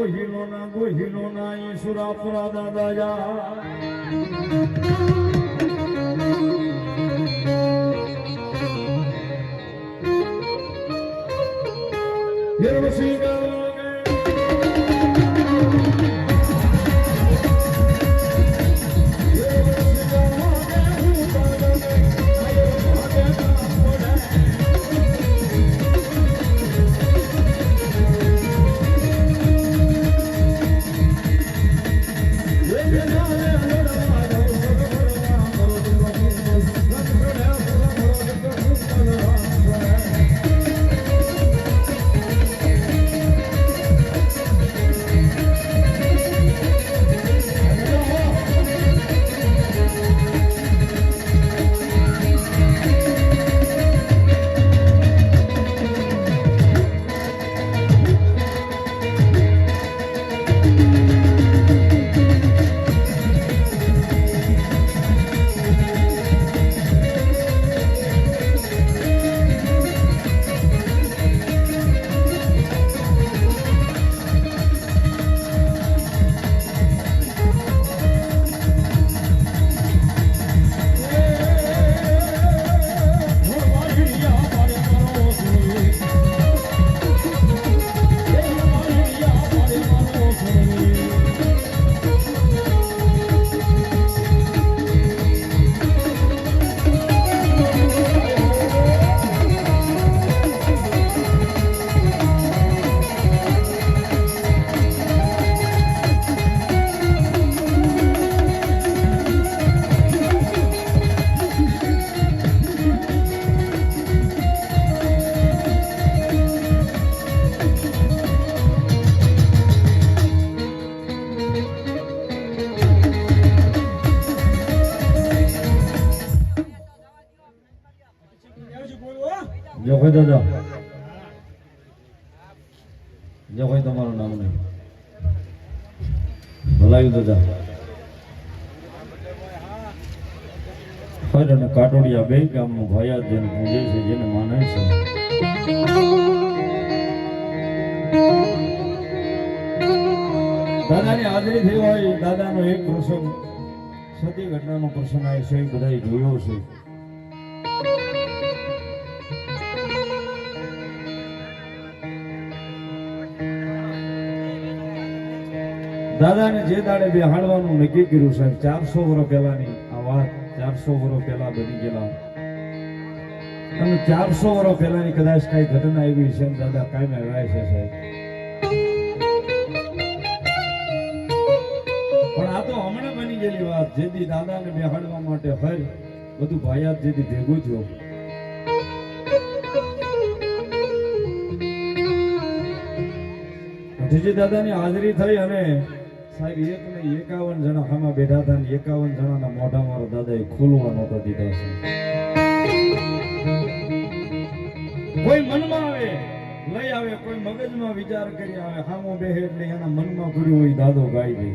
ગોહિલો ના ઈશુરાપુરા દાદા જા જો કોઈ દાદા જો કોઈ તમારું નામ નહીં ભલાયું દાદા ફર અને કાટોડિયા બે ગામનું ભાયા જેને પૂજે છે જેને માને છે દાદાની હાજરી થઈ હોય દાદાનો એક પ્રસંગ સતી ઘટનાનો પ્રસંગ આ છે બધાએ જોયો છે દાદાને જે દાડે બેહાડવાનું નક્કી કર્યું સાહેબ 400 વર્ષ પહેલાની આ વાત 400 વર્ષ પહેલા બની ગયેલા અને 400 વર્ષ પહેલાની કદાચ કઈ ઘટના એવી છે દાદા કાયમ આવ્યા છે સાહેબ પણ આ તો હમણાં બની ગયેલી વાત જેથી દાદાને બેહાડવા માટે ફર બધું ભાયાત જેથી ભેગું થયું જેથી દાદાની હાજરી થઈ અને સાહેબ 51 જણા આમાં બેઠા હતા ને 51 જણાના મોઢા મારો દાદાએ ખોલવા નહોતા દીધા છે કોઈ મનમાં આવે લઈ આવે કોઈ મગજમાં વિચાર કરી આવે હામો બેહે એટલે એના મનમાં કર્યું હોય દાદો ગાઈ દે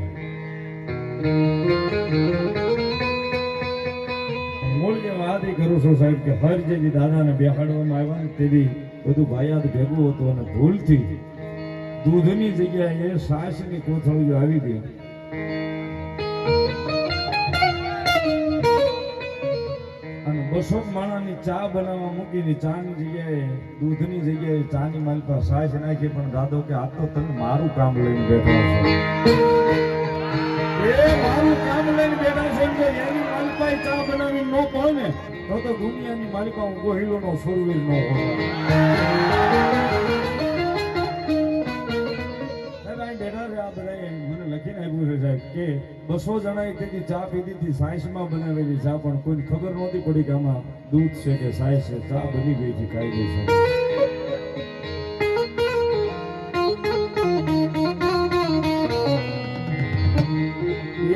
મૂળ જે વાત એ કરું છું સાહેબ કે હર જેથી દાદાને બેહાડવામાં આવ્યા ને તેવી બધું ભાયાત ભેગું હતું અને ભૂલથી દૂધની જગ્યાએ સાસની કોથળીઓ આવી ગઈ અને 200 માણાની ચા બનાવવા મૂકીને ચાની જગ્યાએ દૂધની જગ્યાએ ચાની માલપા સાસ નાખી પણ દાદો કે આ તો તમે મારું કામ લઈને બેઠા છો એ મારું કામ લઈને બેઠા છો કે એની માલપા ચા બનાવી ન પડે તો દુનિયાની માલિકા ગોહિલોનો સુરવીર ન હોય મને લખીને આપ્યું છે સાહેબ કે 200 જણાએ તેથી ચા પીધી હતી સાયન્સમાં બનાવેલી ચા પણ કોઈને ખબર નહોતી પડી કે આમાં દૂધ છે કે સાયન્સ છે ચા બની ગઈ હતી કાયદેસર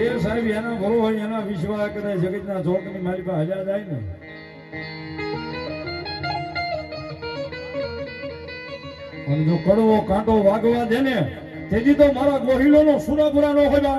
એ સાહેબ એના ભરો હોય એના વિશ્વાસ કદાચ જગતના ચોકની મારી પાસે હજાર જાય ને અને જો કડવો કાંટો વાગવા દે ને તેથી તો મારા ગોહિલોનો સુરાપુરા નો હોય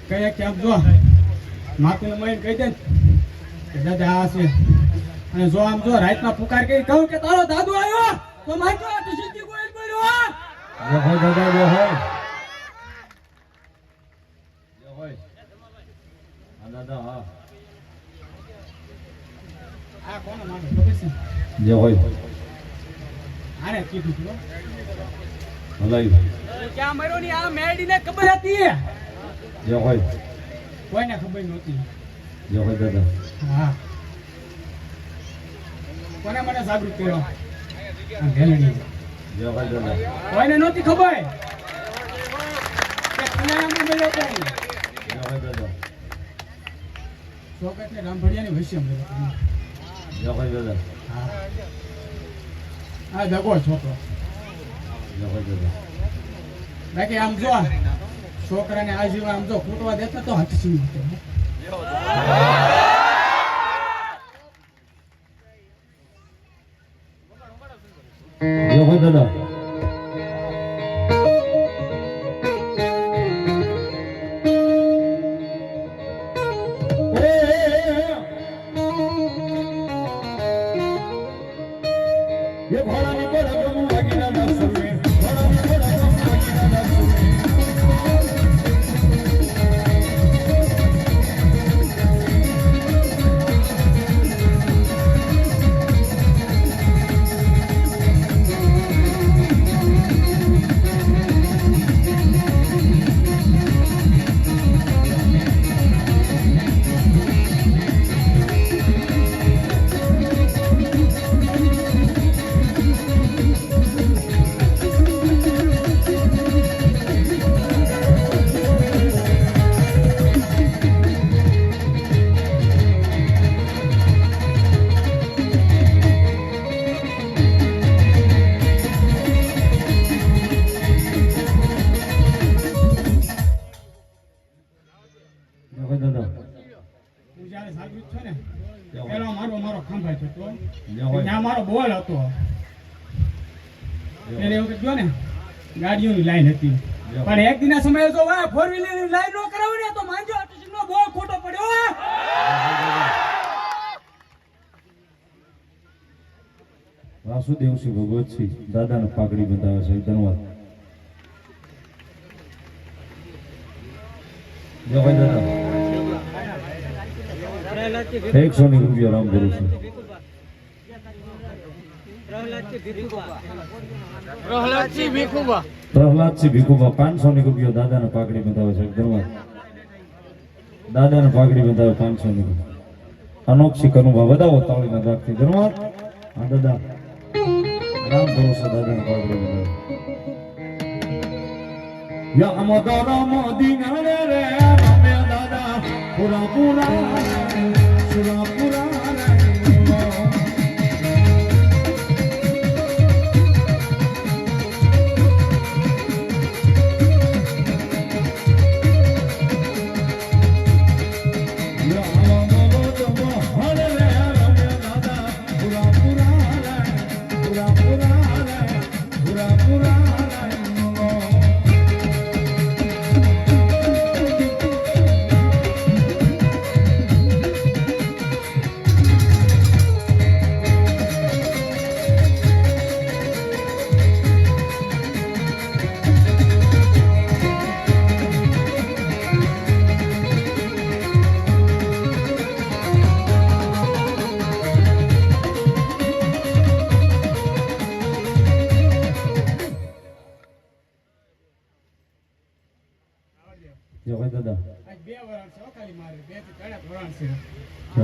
કયા કેમ જો માપીને મહીને કહી દે કે દાદા આ છે અને જો આમ જો રાતના પુકાર કરી કહું કે તારો દાદુ આવ્યો તો માજો આ સીધી કોઈ બોલ્યો જે હોય દાદા જે હોય આ દાદા હા આ કોનો માનો ખબર છે જે હોય આને કીધું તું હલાઈ ક્યાં મર્યો ની આ મેડીને ખબર હતી જે હોય કોઈને ખબર નહોતી જે હોય દાદા હા કોને મને જાગૃત કર્યો આ ભેલડી જે હોય દાદા કોઈને નહોતી ખબર કે કુનામાં મળ્યો તો જે હોય દાદા ચોકટને રામભડિયાની વૈશ્ય મળ્યો જે હોય દાદા હા આ દગો છોકરો જે હોય દાદા બાકી આમ જો છોકરાને આ જીવા આમ જો ખૂટવા દેતા તો હાથ સીમ હતો જે હોય દાદા ये घोड़ा निकल गमु लगिना ना सुने घोड़ा निकल गमु लगिना ना सुने ગાડીઓની લાઈન હતી પણ એક દિના સમયે જો વા ફોર વ્હીલર ની લાઈન નો કરાવે ને તો માંજો આર્ટિસ્ટ નો બહુ ખોટો પડ્યો વાસુદેવસિંહ ભગવતસિંહ દાદાને પાઘડી બંધાવે છે ધન્યવાદ જય ભાઈ દાદા 100 ની રૂપિયા રામ ગુરુ છે પ્રહલાદસિંહ ભીખુબા 500 ની રૂપિયા દાદાને પાઘડી બંધાવે છે ધન્યવાદ દાદાને પાઘડી બંધાવે 500 ની અનોખી કનુભા વધાવો તાળીના દાખથી ધન્યવાદ હા દાદા રામ ગુરુ છે દાદાને પાઘડી બંધાવે યા અમદારા મોદીના રે રામે દાદા પુરા પુરા સુરા પુરા આજ 2 વરાળ છે હો ખાલી મારે 2 થી 3 વરાળ છે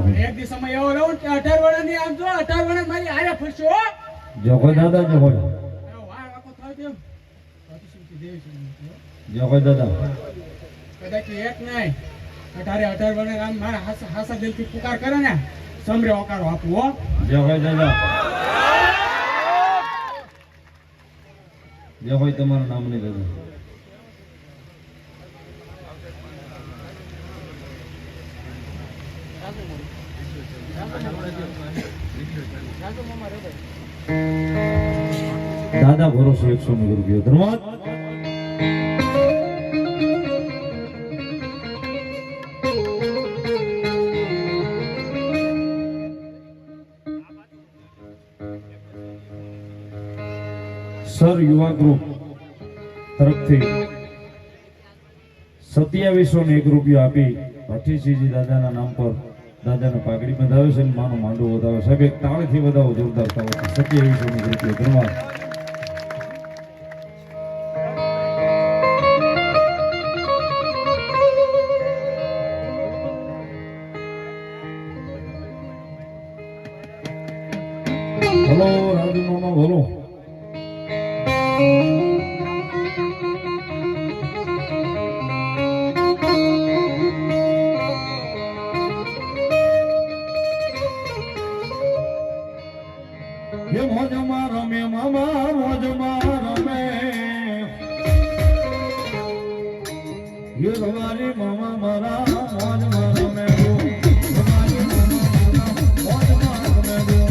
અને એક દી સમય એવો રહું કે 18 વરાળની આમ જો 18 વરાળ મારી હારે ફરશો હો જો કોઈ દાદા જો કોઈ વાર આખો થાવ દેવ અતિશીથી દેવ છે જો કોઈ દાદા કદાચ એક નહીં 18 વરાળ આમ મારા હાસા દિલથી પુકાર કરે ને સમરે ઓકારો આપું હો જો કોઈ દાદા જો કોઈ તમારું નામ નહીં દાદા દાદા ભરોસો 100 રૂપિયા ધન્યવાદ સર યુવા ગ્રુપ તરફથી 2701 રૂપિયા આપી ભટ્ટીસિંહજી દાદાના નામ પર દાદાને પાઘડી બંધાવે છે અને માનું માંડવું વધાવે સાહેબ એક તાળીથી વધાવો જોરદાર તાળીથી 2701 રૂપિયા ધન્યવાદ બોલો રાજુ મામા બોલો ये मौजमा रमे मामा मौजमा रमे ये रवारी मामा मारा मौजमा रमे गो रवारी मामा मौजमा रमे गो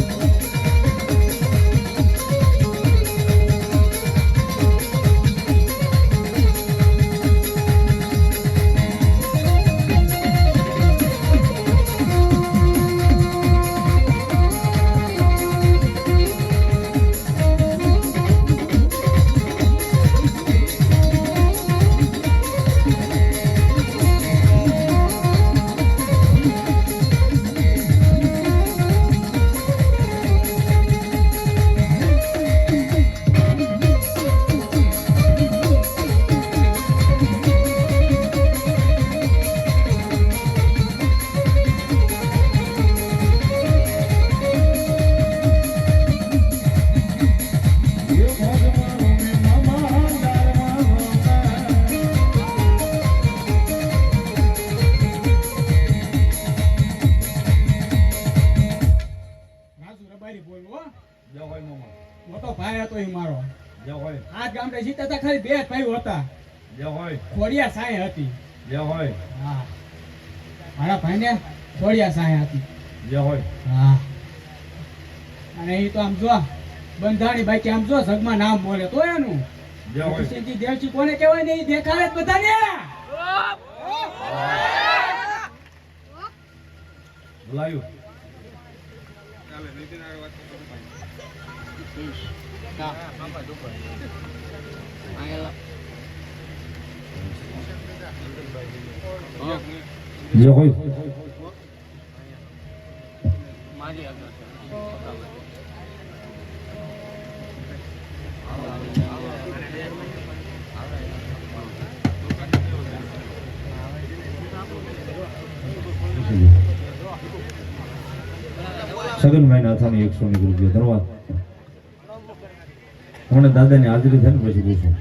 મોટો ભાઈ હતો ઈ મારો જય હોય આ ગામડે જીતા હતા ખાલી 2 ભાઈઓ હતા જય હોય ખોડિયા સાય હતી જય હોય હા મારા ભાઈને ખોડિયા સાય હતી જય હોય હા અને ઈ તો આમ જો બંધાણી બાકી આમ જો જગમાં નામ બોલે તો એનું જય હોય સિંધી દેવજી કોને કહેવાય ને ઈ દેખાડે જ બધાને બોલાયું જય હોય સગનભાઈ નાથાની 100 રૂપિયા ધન્યવાદ હમણાં દાદાની હાજરી થાય ને પછી પૂછું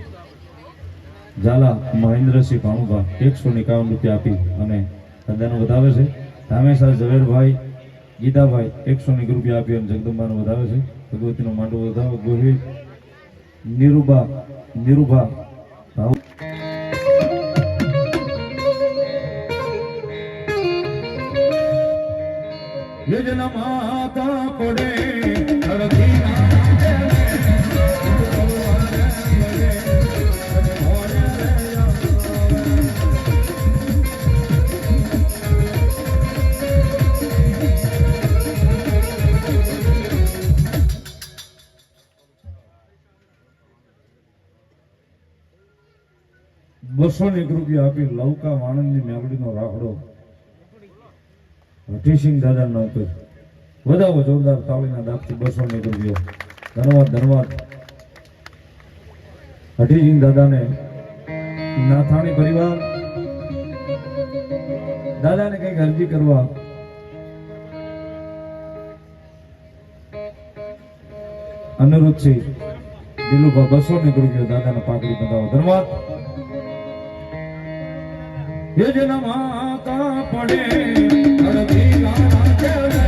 ઝાલા મહેન્દ્રસિંહ ભાણુભા 151 રૂપિયા આપી અને દાદાને વધાવે છે રામેશા ઝવેરભાઈ ગીતાભાઈ 101 રૂપિયા આપી અને જગદંબાને વધાવે છે ભગવતીનો માંડવો વધાવે ગોહિલ નીરુભા ભાવ યોજના માતા પડે ધરતી ₹201 આપી લવકા વાણંદની મેલડીનો રાખડો ભટ્ટીસિંહ દાદાનો હતો વધાવો જોરદાર તાળીના દાબથી ₹201 ધન્યવાદ ભટ્ટીસિંહ દાદાને નાથાણી પરિવાર દાદાને કઈક અરજી કરવા અનુરોધ છે. દિલુભા 200 રૂપિયા દાદાને પાઘડી બંધાવો. ધન્યવાદ. એ જેના માતા પડે અડધી લાલા કેળે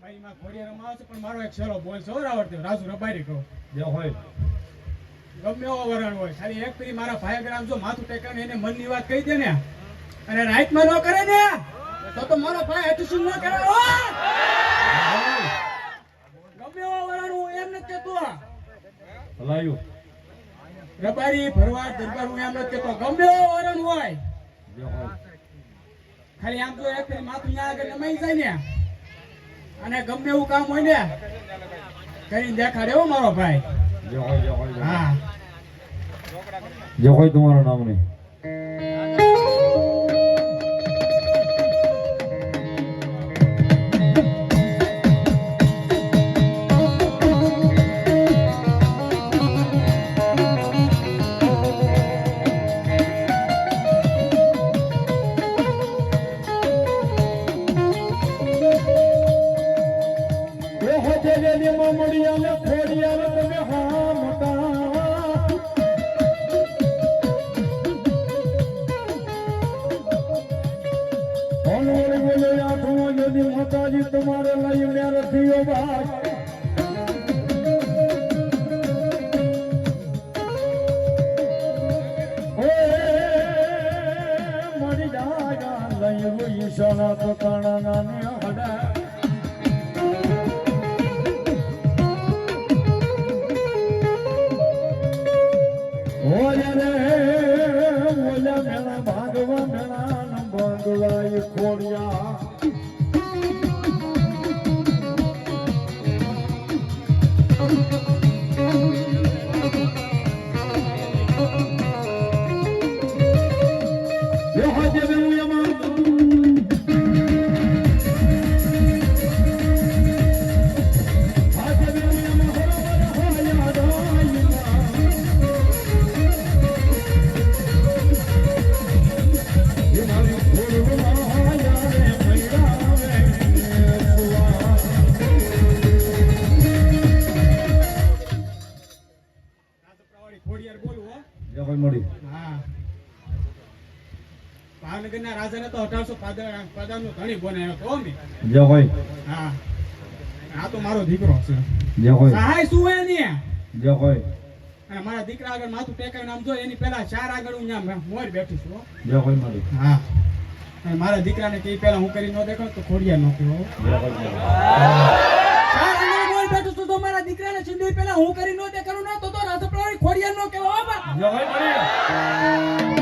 ભાઈમાં ઘોડિયા રમાવે છે પણ મારો એક છેલ્લો બોલ છે આવડતો રાજુ રબારી કહું જે હોય ગમે એવો વરણ હોય ખાલી એક ફરી મારા ભાઈ ગ્રામ જો માથું ટેકાને એને મનની વાત કહી દે ને અને રાઈટમાં ન કરે ને તો મારો ભાઈ હેતુસુન ન કરે હો ગમે એવો વરણ હું એમ નથી કહેતો ભલાયું રબારી ભરવાડ દરબાર હું એમ નથી કહેતો ગમે એવો વરણ હોય જે હોય ખાલી આમ જો એક ફરી માથું ત્યાં આગળ નમાઈ જાય ને અને ગમે એવું કામ હોય ને કરીને દેખાડે હો મારો ભાઈ. જે હોય હા જે હોય તમારું નામ નહીં. માતાજી તમારે લઈને રથીઓ બાર મરી જાગા લઈ ઈશાના તો કાણા ને હડા ઓલે રે ઓલે મેળા ભાગવા મેળા ન બંગલાઈ ખોડિયા ભાવનગરના રાજાને તો 1800 પાદાનો ધણી બનાવ્યો તો અમે જે હોય હા આ તો મારો દીકરો છે જે હોય સહાય શું હે ને જે હોય અને મારા દીકરા આગળ માથું ટેકાવીને આમ જો એની પહેલા 4 આગળ હું ત્યાં મોર બેઠી છું જે હોય મારી હા અને મારા દીકરાને કે પહેલા હું કરી ન દેખાવ તો ખોડિયા ન કહેવો જે હોય 4 આગળ મોર બેઠું છું તો મારા દીકરાને સિંધી પહેલા હું કરી ન દેખાડું ના તો રાજપરાણી ખોડિયા ન કહેવો જે હોય મારી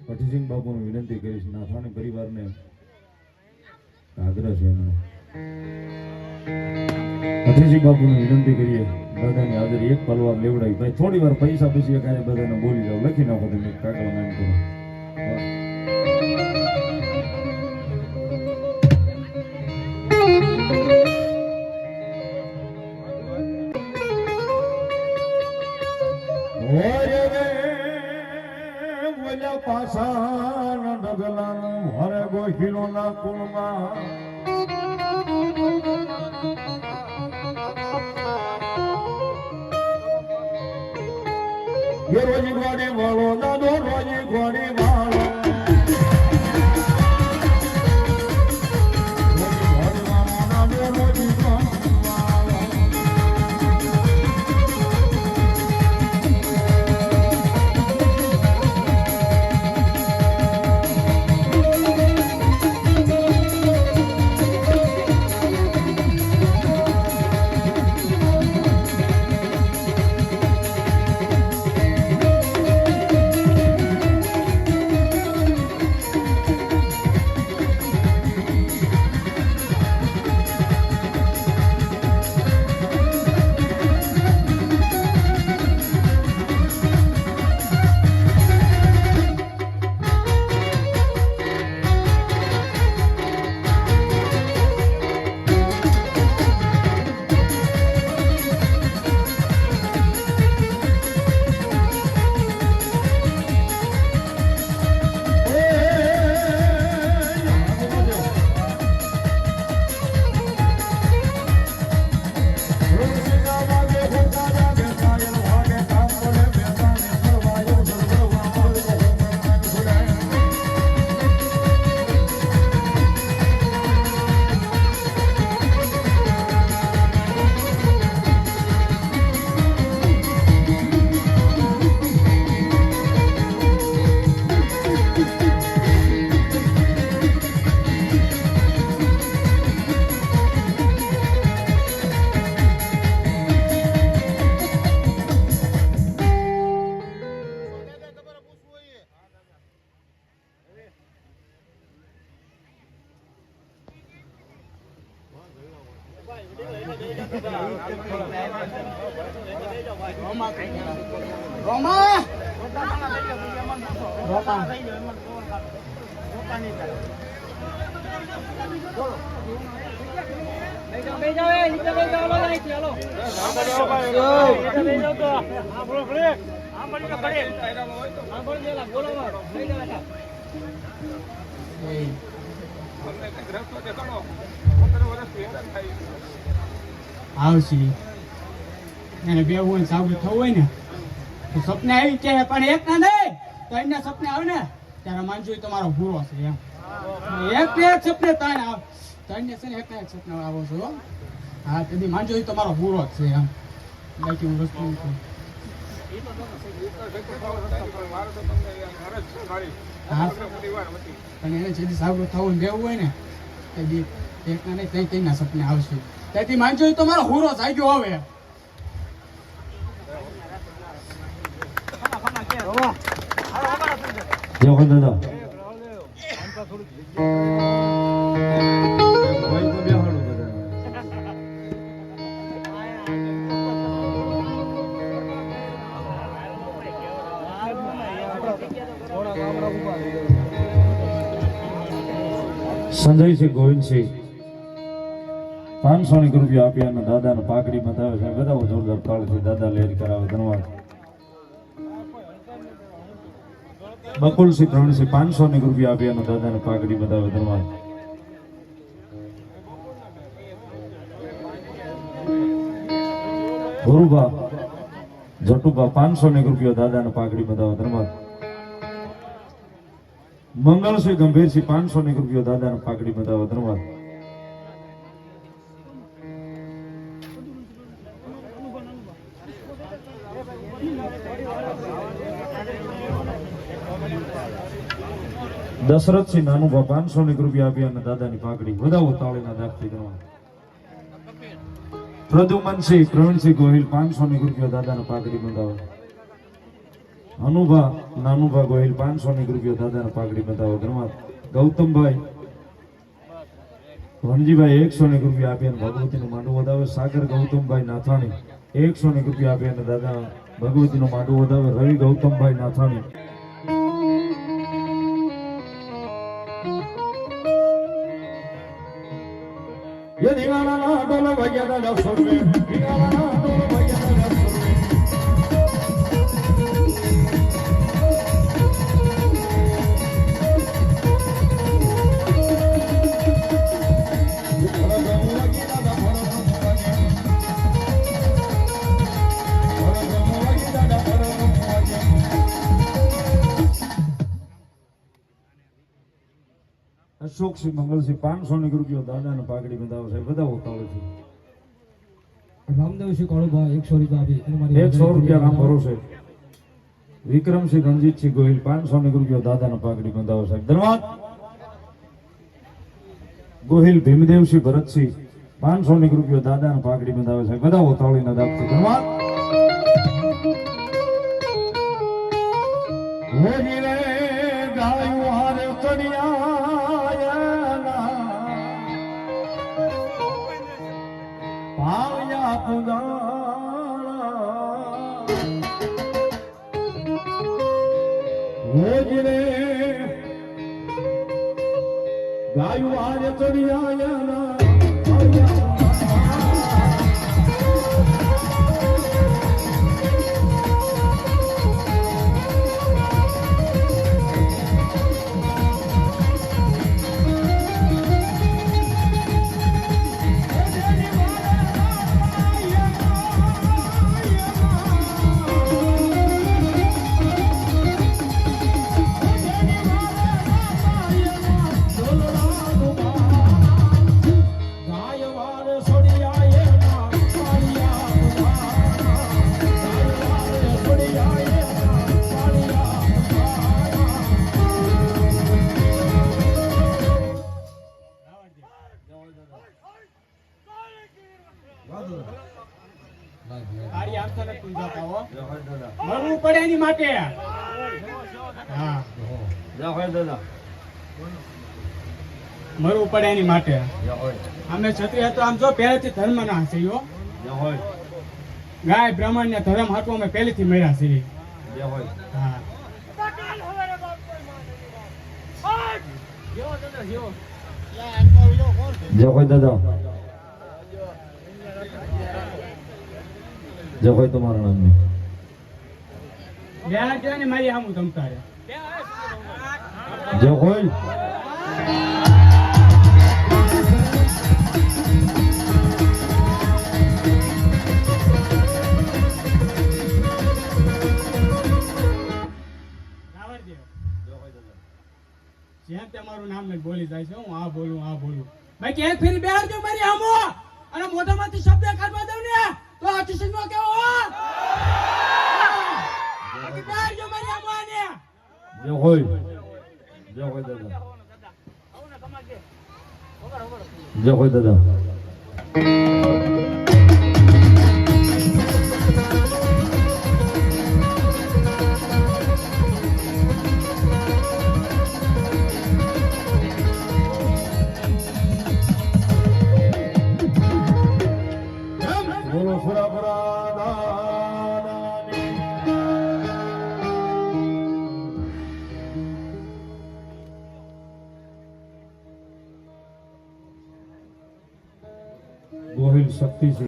પઠીસિંહ બાપુને વિનંતી કરીશ, નાથાણી પરિવારને આગ્રહ છે એમનો. પઠીસિંહ બાપુને વિનંતી કરીએ દાદાની હાજરી એક પલવાર લેવડાવી. ભાઈ થોડી વાર પૈસા પછી કાંઈ બધાને બોલી જાવ, લખી નાખો તમે કાગળ નામ કરો. પાછા ડગલાનું હરે ગોહિલો ના કુળમાં રોજી ગોડી વાળો દાદો રોજી ગોડી વાળો આવશી એને બેવું સાબુ થવું હોય ને તો સપને આવી કે પણ એક ના નહીં તો એના સપને આવે ને ત્યારે માનજો તમારો ભૂરો છે એમ એક બે એક સપને તાણ આવ તાણને છે ને એક ના એક સપના આવો છો હા કદી માનજો તમારો ભૂરો છે એમ બાકી હું વસ્તુ નથી હા પણ એને જેથી સાબુ થવું ને બેવું હોય ને કદી એક ના નહીં ત્યાં તેના સપને આવશે તેથી માનજો તમારો હુરો જાગ્યો હવે જય દાદા સંજયસિંહ ગોવિંદસિંહ 500 રૂપિયા આપ્યા અને દાદાને પાકડી બતાવે છે. બધા જોરદાર તાળથી દાદા લહેર કરાવે. ધન્યવાદ. બકુલસિંહ પ્રવીણસિંહ 500 રૂપિયા આપ્યા અને દાદાને પાકડી બતાવે. ધન્યવાદ. ગુરુબા જટુબા 500 રૂપિયા દાદાને પાકડી બતાવે. ધન્યવાદ. મંગળસિંહ ગંભીરસિંહ 500 રૂપિયા દાદાને પાકડી બતાવે. ધન્યવાદ. દશરથસિંહ નાનુભા 500 રૂપિયા આપ્યા અને દાદાની પાકડી વધાવો તાળીના દાખથી. ધન્યવાદ. પ્રદ્યુમનસિંહ પ્રવીણસિંહ ગોહિલ 500 રૂપિયા દાદાને પાકડી બંધાવે. અનુભા નાનુભા ગોહિલ 500 રૂપિયા દાદાને પાઘડી બતાવો ધર્માત ગૌતમભાઈ વનજીભાઈ 100 રૂપિયા આપી અને ભગવતીનું માંડવું વધાવે સાગર ગૌતમભાઈ નાથાણી 100 રૂપિયા આપી અને દાદા ભગવતીનું માંડવું વધાવે રવિ ગૌતમભાઈ નાથાણી ये दीवाना ना डोलो भैया दा डॉक्टर में दीवाना ना डोलो भैया दा डॉक्टर में અશોકસિંહ મંગલસિંહ 500 રૂપિયા દાદાને પાઘડી બંધાવો સાહેબ બધા ઉતાવળ છે રામદેવસિંહ કાળુભા 100 રૂપિયા આપી અને મારી 100 રૂપિયા રામ ભરોસે વિક્રમસિંહ રણજીતસિંહ ગોહિલ 500 રૂપિયા દાદાને પાઘડી બંધાવો સાહેબ ધન્યવાદ ગોહિલ ભીમદેવસિંહ ભરતસિંહ 500 રૂપિયા દાદાને પાઘડી બંધાવે સાહેબ બધા ઉતાવળીના દાબથી ધન્યવાદ હોજી રે ગાયું હારે ચડિયાના પાવ્યા પુગાણા હોજી રે ગાયું હારે ચડિયાના તારી આપતા નથી તું જાતા હો. મળવું પડે એની માટે હા મરવું પડે એની માટે અમે ક્ષત્રિય તો આમ જો પહેલેથી ધર્મ ના છે યો ગાય બ્રાહ્મણ ને ધર્મ હાટું અમે પહેલેથી મળ્યા છીએ હા જય હોય દાદા જય હોય તમારા નામની બે ગયા ને મારી આમ તમતારે જય હોય જ્યાં તમારું નામ લઈને બોલી જાય છે હું આ બોલું ભાઈ ક્યાંક ફેરી બેહાડજો મારી આમો અને મોઢામાંથી શબ્દ કાઢવા દઉં ને તો આ ટીશન નો કેવો બેહાડજો મારી આમો આને જય હોય દાદા જય હોય દાદા બોલો સુરાપુરા દાદાની ગોહિલ શક્તિ